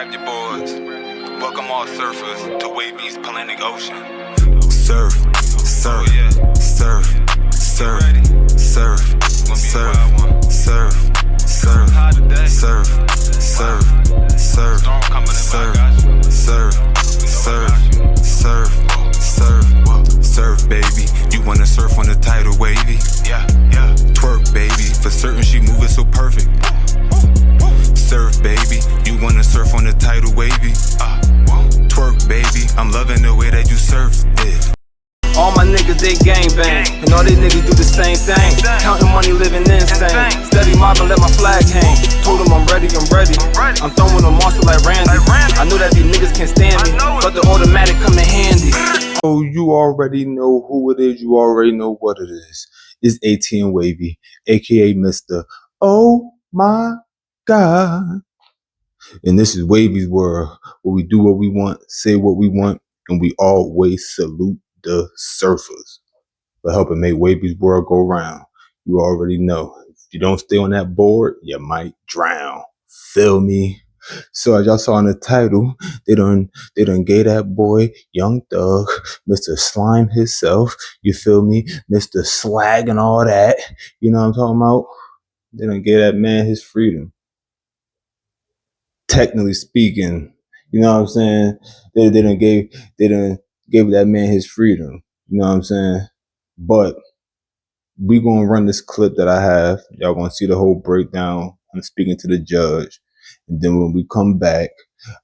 grab your boards. Welcome all surfers to Wavy's Pleading Ocean. Surf, surf, surf, surf, surf, surf, surf, surf, surf, surf, surf, surf, surf, surf, surf, surf, baby. You wanna surf on the title, Wavy? Yeah, yeah. Twerk, baby. For certain, she moving so perfect. Surf, baby. You wanna surf on the title, Wavy? Twerk, baby. I'm loving the way that you surf it. All my niggas, they gangbang, and all these niggas do the same thing. Counting money, living insane. Steady mobbing, let my flag hang. Told them I'm ready, I'm ready. I'm throwing them monster like Randy. I know that these niggas can't stand me, but the automatic come in handy. Oh, you already know who it is. You already know what it is. It's ATM Wavy, aka Mr. Oh my God. And this is Wavy's World, where we do what we want, say what we want, and we always salute the surfers for helping make Wavy's World go round. You already know. If you don't stay on that board, you might drown. Feel me? So as y'all saw in the title, they done gave that boy, Young Thug, Mr. Slime himself, you feel me? Mr. Swag and all that. You know what I'm talking about? They done gave that man his freedom. Technically speaking, you know what I'm saying? They done gave that man his freedom. You know what I'm saying? But we gonna run this clip that I have. Y'all gonna see the whole breakdown. I'm speaking to the judge. And then when we come back,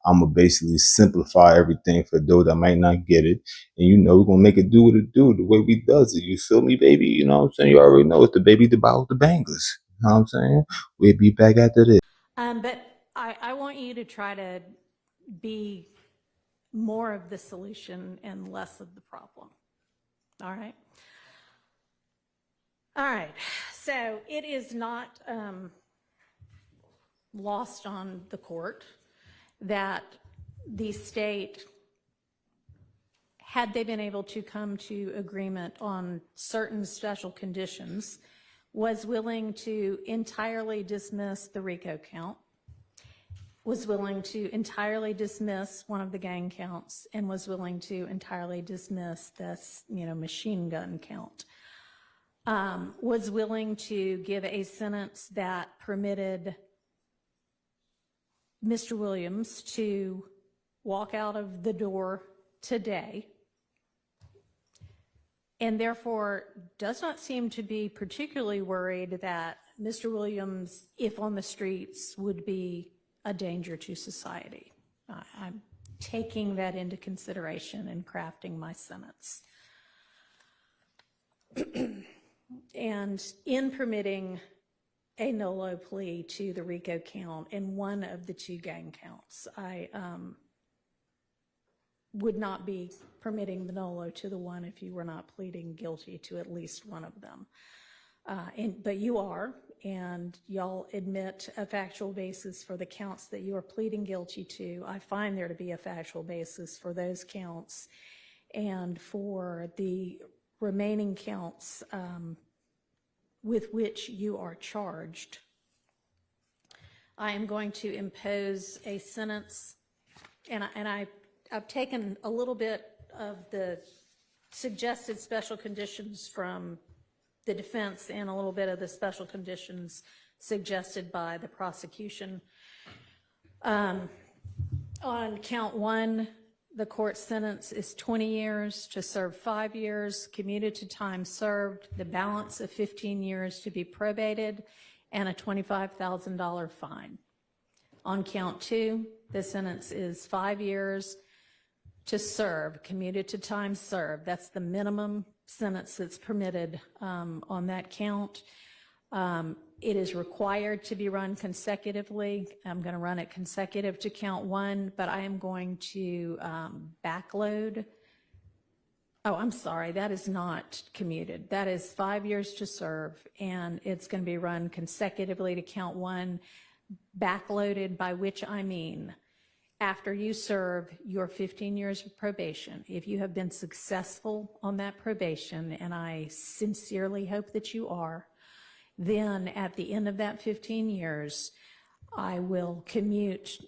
I'm gonna basically simplify everything for those that might not get it. And you know, we're gonna make it do what it do, the way we does it. You feel me, baby? You know what I'm saying? You already know it's the baby about the bangers. You know what I'm saying? We'll be back after this. But I want you to try to be more of the solution and less of the problem. All right? All right. So it is not lost on the court that the state, had they been able to come to agreement on certain special conditions, was willing to entirely dismiss the RICO count, was willing to entirely dismiss one of the gang counts, and was willing to entirely dismiss this, machine gun count. Was willing to give a sentence that permitted Mr. Williams to walk out of the door today, and therefore does not seem to be particularly worried that Mr. Williams, if on the streets, would be a danger to society. I'm taking that into consideration in crafting my sentence. And in permitting a NOLO plea to the RICO count in one of the two gang counts, I would not be permitting the NOLO to the one if you were not pleading guilty to at least one of them. But you are, and y'all admit a factual basis for the counts that you are pleading guilty to. I find there to be a factual basis for those counts, and for the remaining counts with which you are charged. I am going to impose a sentence, and I've taken a little bit of the suggested special conditions from the defense and a little bit of the special conditions suggested by the prosecution. On count one, the court sentence is 20 years to serve 5 years, commuted to time served, the balance of 15 years to be probated, and a $25,000 fine. On count two, the sentence is 5 years to serve, commuted to time served. That's the minimum sentence that's permitted on that count. It is required to be run consecutively. I'm going to run it consecutive to count one, but I am going to backload. Oh, I'm sorry, that is not commuted. That is 5 years to serve, and it's going to be run consecutively to count one, backloaded, by which I mean after you serve your 15 years of probation. If you have been successful on that probation, and I sincerely hope that you are, then at the end of that 15 years, I will commute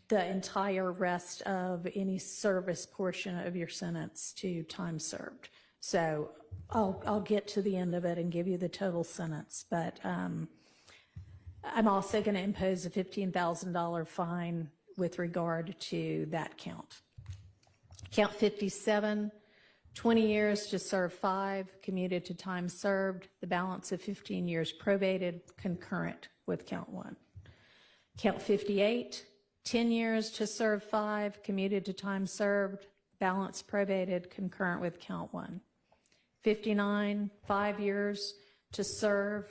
the entire rest of any service portion of your sentence to time served. So I'll get to the end of it and give you the total sentence, but I'm also going to impose a $15,000 fine with regard to that count. Count 57, 20 years to serve 5, commuted to time served, the balance of 15 years probated, concurrent with count 1. Count 58, 10 years to serve 5, commuted to time served, balance probated, concurrent with count 1. 59, 5 years to serve,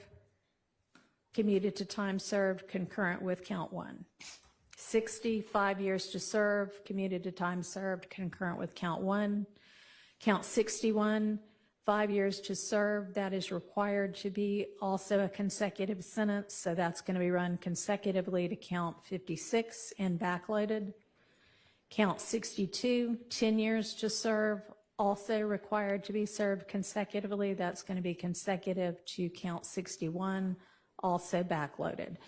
commuted to time served, concurrent with count 1. 60, 5 years to serve, commuted to time served, concurrent with count 1. Count 61, 5 years to serve, that is required to be also a consecutive sentence, so that's going to be run consecutively to count 56 and backloaded. Count 62, 10 years to serve, also required to be served consecutively, that's going to be consecutive to count 61, also backloaded.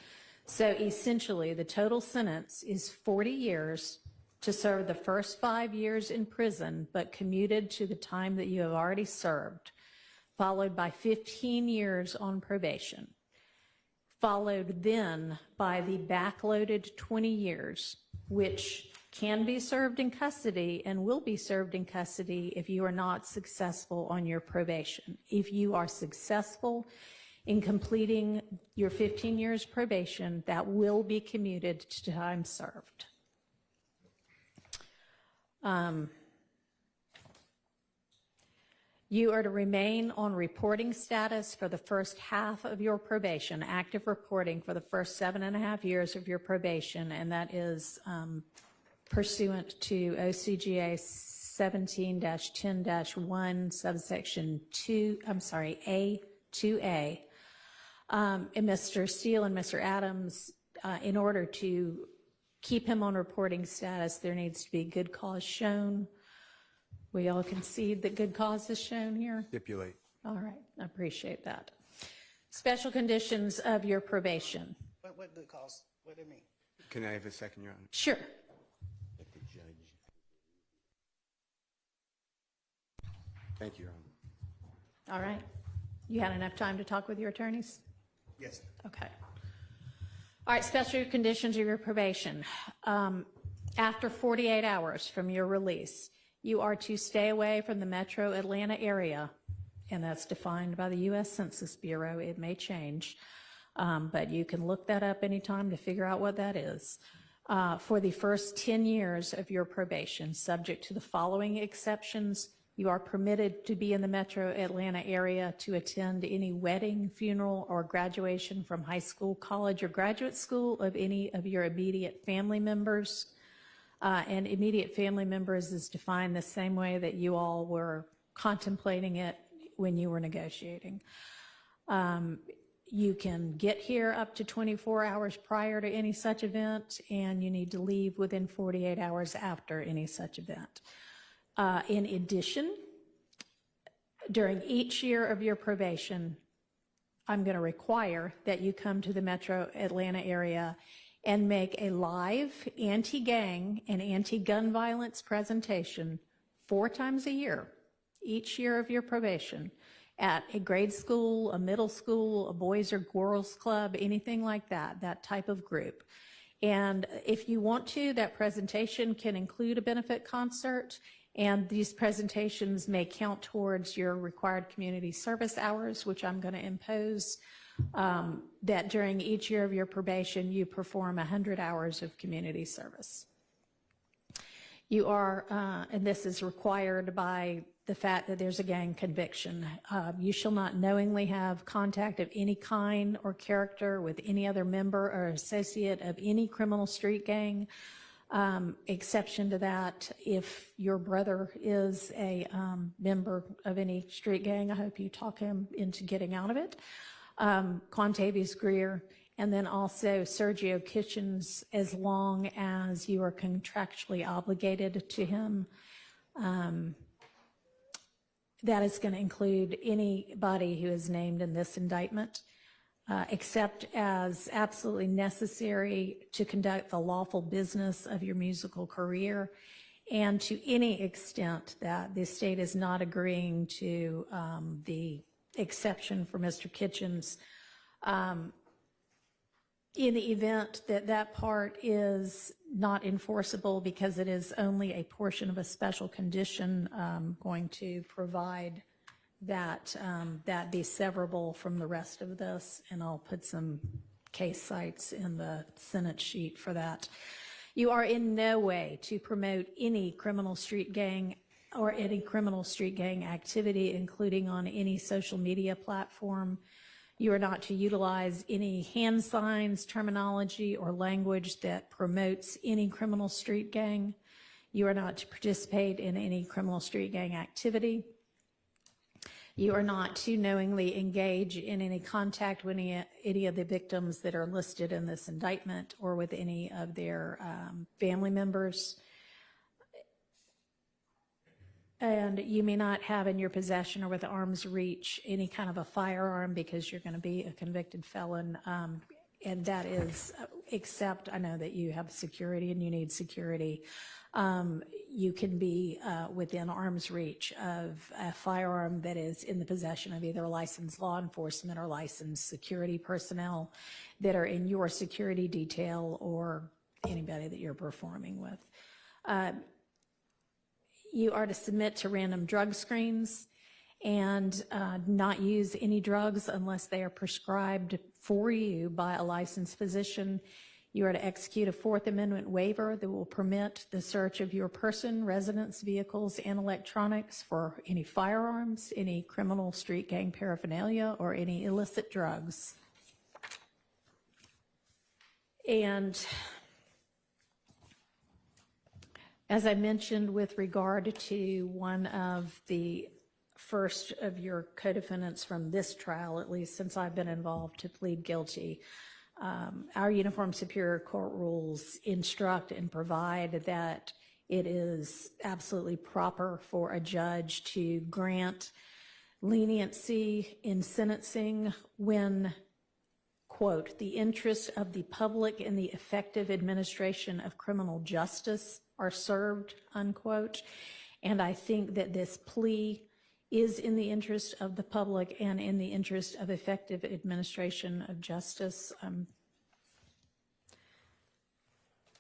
So essentially, the total sentence is 40 years to serve the first 5 years in prison, but commuted to the time that you have already served, followed by 15 years on probation, followed then by the backloaded 20 years, which can be served in custody and will be served in custody if you are not successful on your probation. If you are successful in completing your 15 years probation, that will be commuted to time served. You are to remain on reporting status for the first half of your probation, active reporting for the first 7.5 years of your probation, and that is pursuant to OCGA 17-10-1, subsection 2, A2A. And Mr. Steele and Mr. Adams, in order to keep him on reporting status, there needs to be good cause shown. We all concede that good cause is shown here? Stipulate. All right, I appreciate that. Special conditions of your probation. What good cause? What do you mean? Can I have a second, Your Honor? Sure. Thank you, Your Honor. All right. You had enough time to talk with your attorneys? Yes, sir. Okay. All right, special conditions of your probation. After 48 hours from your release, you are to stay away from the metro Atlanta area, and that's defined by the U.S. Census Bureau. It may change, but you can look that up anytime to figure out what that is. For the first 10 years of your probation, subject to the following exceptions, you are permitted to be in the metro Atlanta area to attend any wedding, funeral, or graduation from high school, college, or graduate school of any of your immediate family members. And immediate family members is defined the same way that you all were contemplating it when you were negotiating. You can get here up to 24 hours prior to any such event, and you need to leave within 48 hours after any such event. In addition, during each year of your probation, I'm going to require that you come to the metro Atlanta area and make a live anti-gang and anti-gun violence presentation 4 times a year, each year of your probation, at a grade school, a middle school, a boys or girls club, anything like that, that type of group. And if you want to, that presentation can include a benefit concert, and these presentations may count towards your required community service hours, which I'm going to impose, that during each year of your probation, you perform 100 hours of community service. You are, and this is required by the fact that there's a gang conviction. You shall not knowingly have contact of any kind or character with any other member or associate of any criminal street gang. Exception to that, if your brother is a member of any street gang, I hope you talk him into getting out of it. Quantavious Greer, and then also Sergio Kitchens, as long as you are contractually obligated to him. That is going to include anybody who is named in this indictment. except as absolutely necessary to conduct the lawful business of your musical career, and to any extent that the state is not agreeing to the exception for Mr. Kitchens, in the event that that part is not enforceable because it is only a portion of a special condition, going to provide that that be severable from the rest of this, and I'll put some case cites in the Senate sheet for that. You are in no way to promote any criminal street gang or any criminal street gang activity, including on any social media platform. You are not to utilize any hand signs, terminology, or language that promotes any criminal street gang. You are not to participate in any criminal street gang activity. You are not to knowingly engage in any contact with any of the victims that are listed in this indictment or with any of their family members. And you may not have in your possession or with arm's reach any kind of a firearm because you're going to be a convicted felon. And that is, except I know that you have security and you need security. You can be within arm's reach of a firearm that is in the possession of either licensed law enforcement or licensed security personnel that are in your security detail or anybody that you're performing with. You are to submit to random drug screens and not use any drugs unless they are prescribed for you by a licensed physician. You are to execute a Fourth Amendment waiver that will permit the search of your person, residence, vehicles, and electronics for any firearms, any criminal street gang paraphernalia, or any illicit drugs. And as I mentioned with regard to one of the first of your co-defendants from this trial, at least since I've been involved, to plead guilty, our Uniform Superior Court rules instruct and provide that it is absolutely proper for a judge to grant leniency in sentencing when, quote, the interests of the public and the effective administration of criminal justice are served, unquote. And I think that this plea is in the interest of the public and in the interest of effective administration of justice.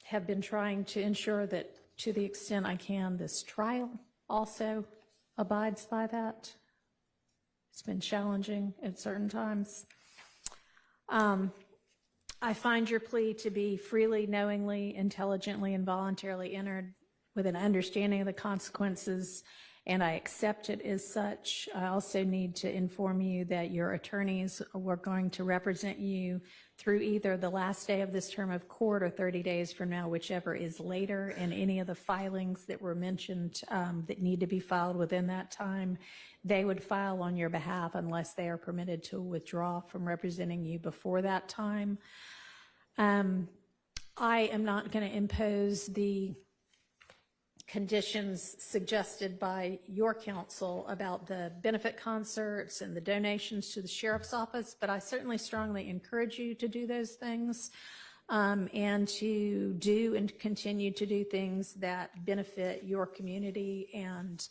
Have been trying to ensure that to the extent I can, this trial also abides by that. It's been challenging at certain times. I find your plea to be freely, knowingly, intelligently, and voluntarily entered with an understanding of the consequences, and I accept it as such. I also need to inform you that your attorneys were going to represent you through either the last day of this term of court or 30 days from now, whichever is later, and any of the filings that were mentioned that need to be filed within that time, they would file on your behalf unless they are permitted to withdraw from representing you before that time. I am not going to impose the conditions suggested by your counsel about the benefit concerts and the donations to the sheriff's office, but I certainly strongly encourage you to do those things and to do and continue to do things that benefit your community and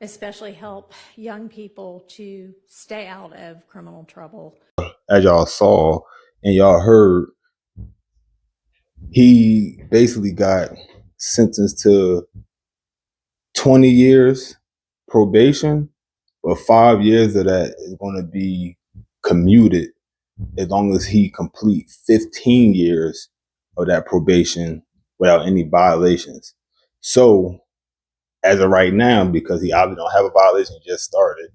especially help young people to stay out of criminal trouble. As y'all saw and y'all heard, he basically got sentenced to 20 years probation, but 5 years of that is going to be commuted as long as he complete 15 years of that probation without any violations. So as of right now, because he obviously don't have a violation, he just started,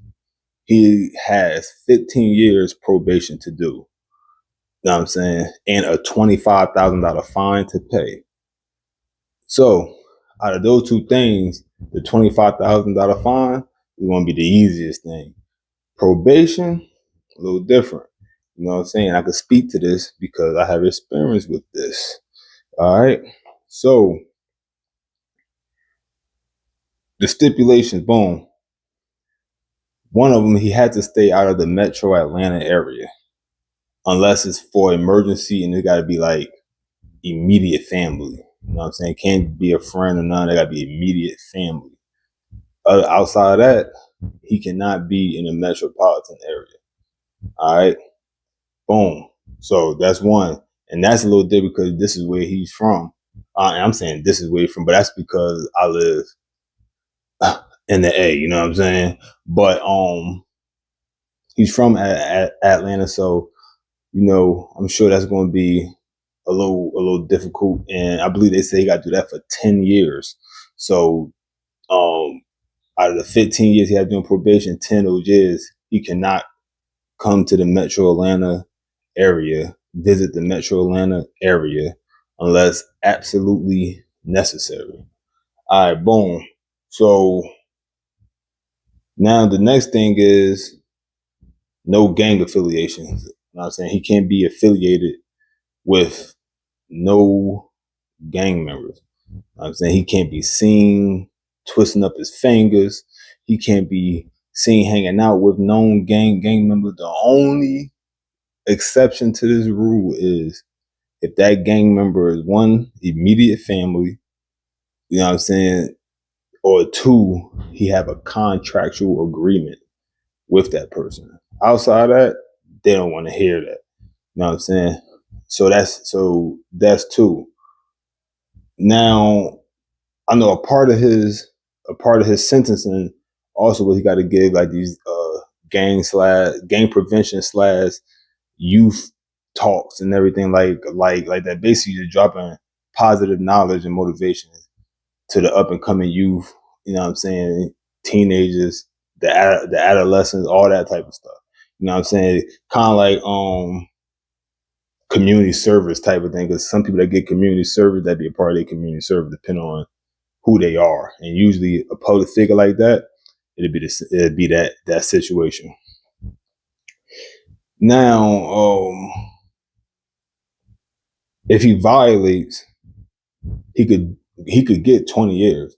he has 15 years probation to do. You know what I'm saying? And a $25,000 fine to pay. So out of those two things, the $25,000 fine is going to be the easiest thing. Probation, a little different. You know what I'm saying? I could speak to this because I have experience with this. All right. So the stipulations, boom. One of them, he had to stay out of the metro Atlanta area. unless it's for emergency and it got to be like immediate family. You know what I'm saying? Can't be a friend or none. They got to be immediate family. Outside of that, he cannot be in a metropolitan area. All right. Boom. So that's one. And that's a little different because this is where he's from. And I'm saying this is where he's from, but that's because I live in the A, you know what I'm saying? But he's from Atlanta, so you know, I'm sure that's going to be a little difficult. And I believe they say he got to do that for 10 years. So out of the 15 years he had doing probation, 10 of those years, he cannot come to the metro Atlanta area, visit the metro Atlanta area unless absolutely necessary. All right, boom. So now the next thing is no gang affiliations. You know what I'm saying? He can't be affiliated with no gang members. You know what I'm saying? He can't be seen twisting up his fingers. He can't be seen hanging out with known gang members. The only exception to this rule is if that gang member is one, immediate family, you know what I'm saying, or two, he have a contractual agreement with that person. Outside of that, they don't want to hear that. You know what I'm saying? So that's two. Now, I know a part of his sentencing also what he got to give like these gang prevention / youth talks and everything like that. Basically, you're dropping positive knowledge and motivation to the up and coming youth. You know what I'm saying? Teenagers, the adolescents, all that type of stuff. You know what I'm saying? Kind of like community service type of thing. Because some people that get community service, that be a part of their community service, depending on who they are. And usually, a public figure like that, it'd be that situation. Now, if he violates, he could get 20 years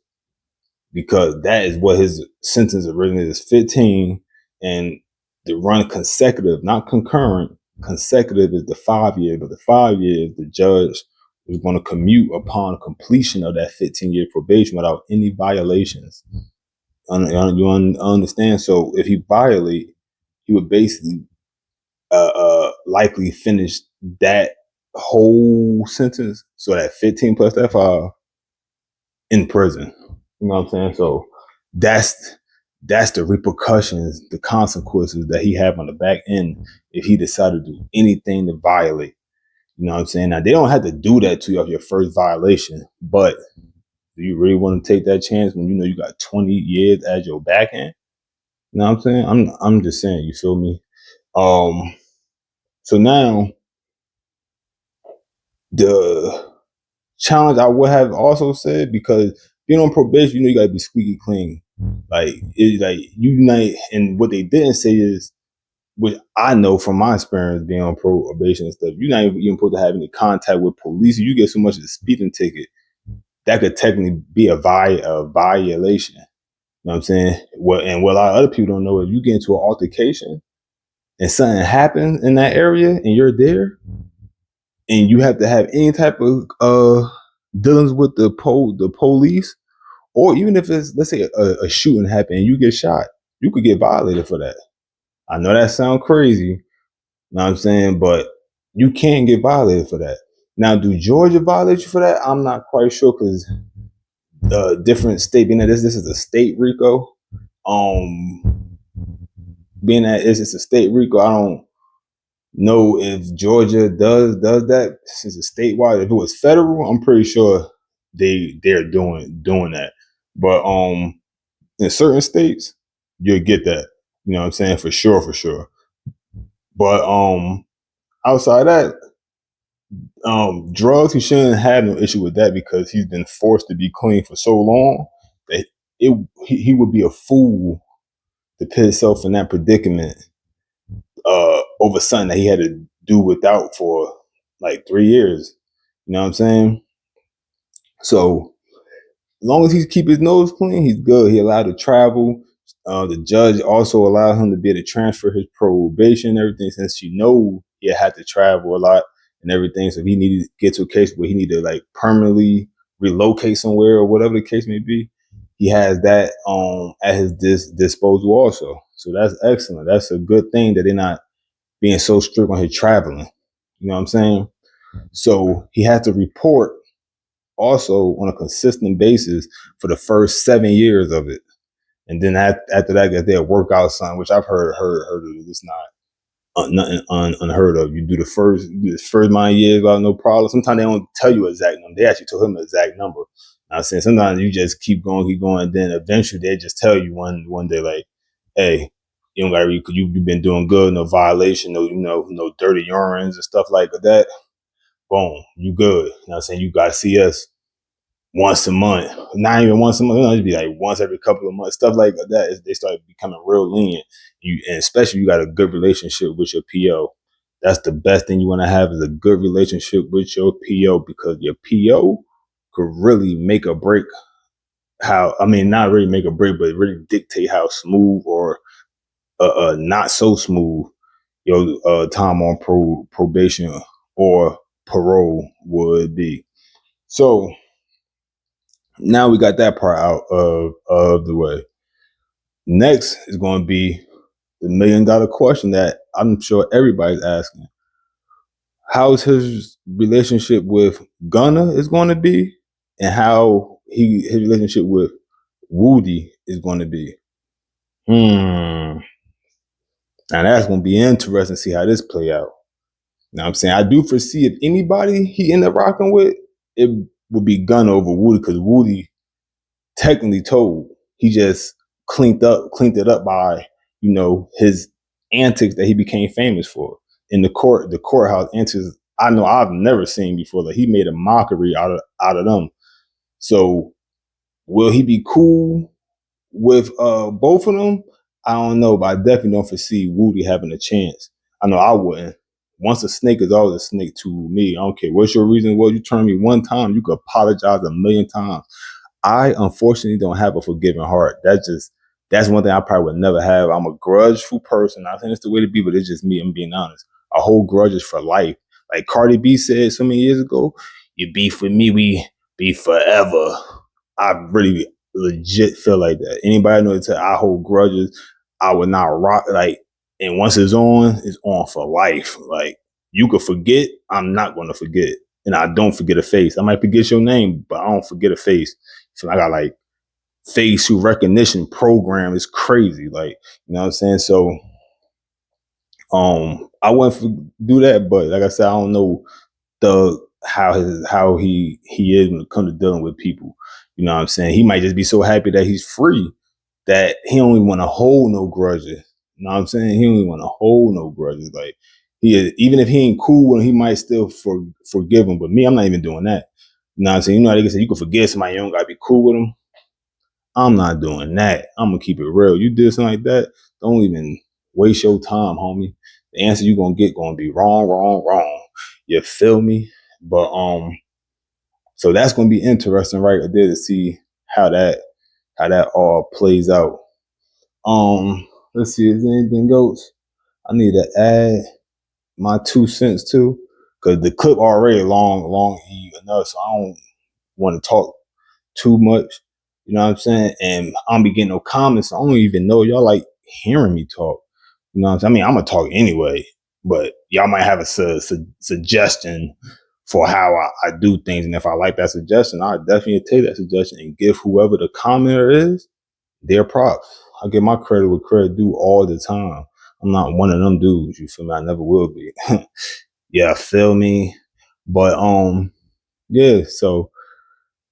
because that is what his sentence originally is, 15, and to run consecutive, not concurrent. Consecutive is the 5 years, but the 5 years the judge is going to commute upon completion of that 15-year probation without any violations. You understand? So if he violate, he would basically likely finish that whole sentence, so that 15 plus that 5 in prison. You know what I'm saying? So that's the repercussions, the consequences that he have on the back end if he decided to do anything to violate. You know what I'm saying? Now they don't have to do that to you off your first violation, but do you really want to take that chance when you know you got 20 years as your back end? You know what I'm saying? I'm just saying, you feel me? So now the challenge I would have also said, because being on probation, you know, you gotta be squeaky clean. Like it's like and what they didn't say is, which I know from my experience being on probation and stuff, you're not even supposed to have any contact with police. You get so much as a speeding ticket, that could technically be a violation. You know what I'm saying? What a lot of other people don't know is you get into an altercation and something happens in that area and you're there and you have to have any type of dealings with the police, or even if it's, let's say, a shooting happened and you get shot, you could get violated for that. I know that sounds crazy, you know what I'm saying, but you can get violated for that. Now, do Georgia violate you for that? I'm not quite sure, because different state, being that this is a state RICO, being that it's a state RICO, I don't know if Georgia does that since it's statewide. If it was federal, I'm pretty sure they're doing that. But in certain states, you'll get that. You know what I'm saying? For sure. But outside that, drugs, he shouldn't have no issue with that because he's been forced to be clean for so long that he would be a fool to put himself in that predicament over something that he had to do without for like 3 years. You know what I'm saying? So as long as he keep his nose clean, he's good. He allowed to travel. The judge also allowed him to be able to transfer his probation and everything, since she know he had to travel a lot and everything. So if he needed to get to a case where he needed to like permanently relocate somewhere or whatever the case may be, he has that at his disposal also. So that's excellent. That's a good thing that they're not being so strict on his traveling. You know what I'm saying? So he has to report also on a consistent basis for the first 7 years of it. And then after that, they'll work out something, which I've heard of. It's not nothing unheard of. You do the first 9 years without no problem. Sometimes they don't tell you exact number. They actually told him the exact number. I'm saying sometimes you just keep going, and then eventually they just tell you one day like, hey, you don't gotta you've been doing good, no violation, no dirty urines and stuff like that. Boom, you good. You know what I'm saying? You gotta see us once a month, not even once a month. It'd be like once every couple of months, stuff like that. They start becoming real lenient. And especially you got a good relationship with your PO. That's the best thing you want to have is a good relationship with your PO because your PO could really make or break not really make or break, but really dictate how smooth or not so smooth your time on probation or parole would be. So now we got that part out of the way. Next is going to be the $1 million question that I'm sure everybody's asking. How's his relationship with Gunna is going to be, and how his relationship with Woody is going to be. Now that's going to be interesting to see how this play out. Now I'm saying I do foresee if anybody he ended up rocking with, it would be Gunna over Woody because Woody technically told. He just cleaned it up by, his antics that he became famous for. In the courthouse antics I know I've never seen before. Like he made a mockery out of them. So will he be cool with both of them? I don't know, but I definitely don't foresee Woody having a chance. I know I wouldn't. Once a snake is always a snake to me. I don't care what's your reason. Well, you turn me one time, you could apologize 1,000,000 times. I unfortunately don't have a forgiving heart. That's one thing I probably would never have. I'm a grudgeful person. I think it's the way to be, but it's just me. I'm being honest. I hold grudges for life. Like Cardi B said so many years ago, you beef with me, we beef forever. I really legit feel like that. Anybody know that I hold grudges, I would not rock and once it's on for life. Like you could forget, I'm not gonna forget. And I don't forget a face. I might forget your name, but I don't forget a face. So I got like facial recognition program is crazy. Like, you know what I'm saying? So I wouldn't do that, but like I said, I don't know how he is when it comes to dealing with people. You know what I'm saying? He might just be so happy that he's free that he don't even want to hold no grudges. You know what I'm saying? He don't even want to hold no grudges. Like even if he ain't cool, he might still forgive him. But me, I'm not even doing that. You know what I'm saying? You know how they can say you can forgive somebody, you don't gotta be cool with them. I'm not doing that. I'm gonna keep it real. You did something like that, don't even waste your time, homie. The answer you gonna get gonna be wrong, wrong, wrong. You feel me? But so that's gonna be interesting right there to see how that all plays out. Let's see, is there anything else I need to add my 2 cents to? Because the clip already long enough, so I don't want to talk too much. You know what I'm saying? And I don't be getting no comments. So I don't even know y'all like hearing me talk. You know what I'm saying? I mean, I'm gonna talk anyway, but y'all might have a suggestion for how I do things. And if I like that suggestion, I'll definitely take that suggestion and give whoever the commenter is their props. I give my credit where credit due all the time. I'm not one of them dudes, you feel me? I never will be. Yeah, feel me? But yeah, so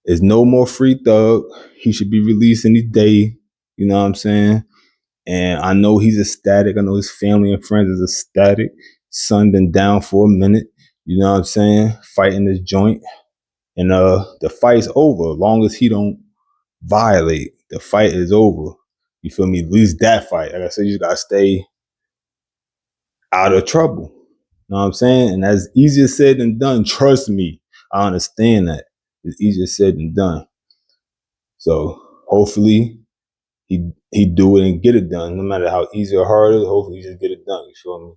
there's no more Free Thug. He should be released any day. You know what I'm saying? And I know he's ecstatic. I know his family and friends is ecstatic. Son been down for a minute. You know what I'm saying? Fighting this joint. And the fight's over. As long as he don't violate, the fight is over. You feel me? At least that fight. Like I said, you just gotta stay out of trouble. You know what I'm saying? And that's easier said than done. Trust me. I understand that. It's easier said than done. So hopefully he do it and get it done. No matter how easy or hard it is, hopefully he just get it done. You feel me?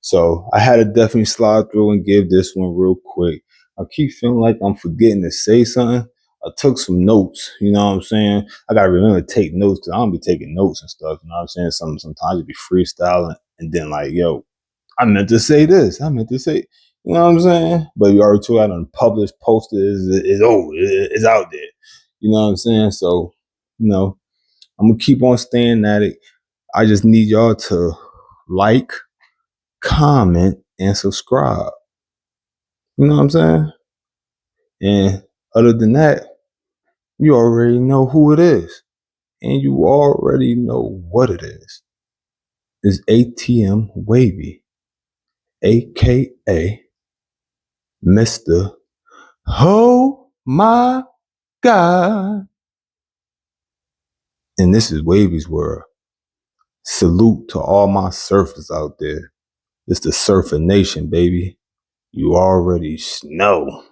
So I had to definitely slide through and give this one real quick. I keep feeling like I'm forgetting to say something. I took some notes, you know what I'm saying? I gotta remember to take notes because I don't be taking notes and stuff, you know what I'm saying? Sometimes it be freestyling and then like, yo, I meant to say this. I meant to say, you know what I'm saying? But you already told I done published, posted, is over, it's out there. You know what I'm saying? So, you know, I'm gonna keep on staying at it. I just need y'all to like, comment, and subscribe. You know what I'm saying? And other than that, you already know who it is. And you already know what it is. It's ATM Wavy, aka Mr. Oh my God. And this is Wavy's World. Salute to all my surfers out there. It's the Surfer Nation, baby. You already know.